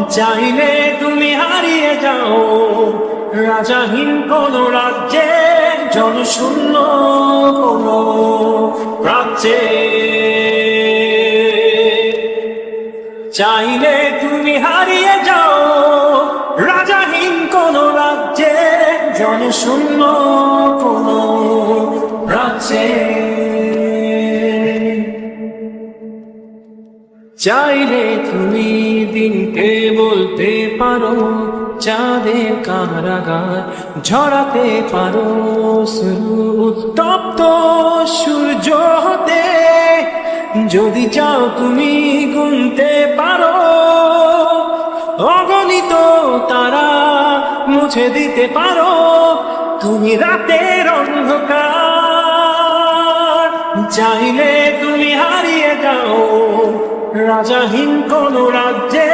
চাইলে তুমি হারিয়ে যাও রাজাহীন কোন রাজ্যে, জনশূন্য কোন রাজ্যে। চাইলে তুমি হারিয়ে যাও রাজাহীন কোন রাজ্যে, জনশূন্য কোন রাজ্যে। চাইলে তুমি দিনকে বলতে পারো চাঁদের কারাগার, ঝরাতে পারো তপ্ত সূর্য হতে। যদি চাও তুমি গুনতে পারো অগণিত তারা, মুছে দিতে পারো তুমি রাতের অন্ধকার। চাইলে তুমি হারিয়ে যাও রাজাহীন কোন রাজ্যে,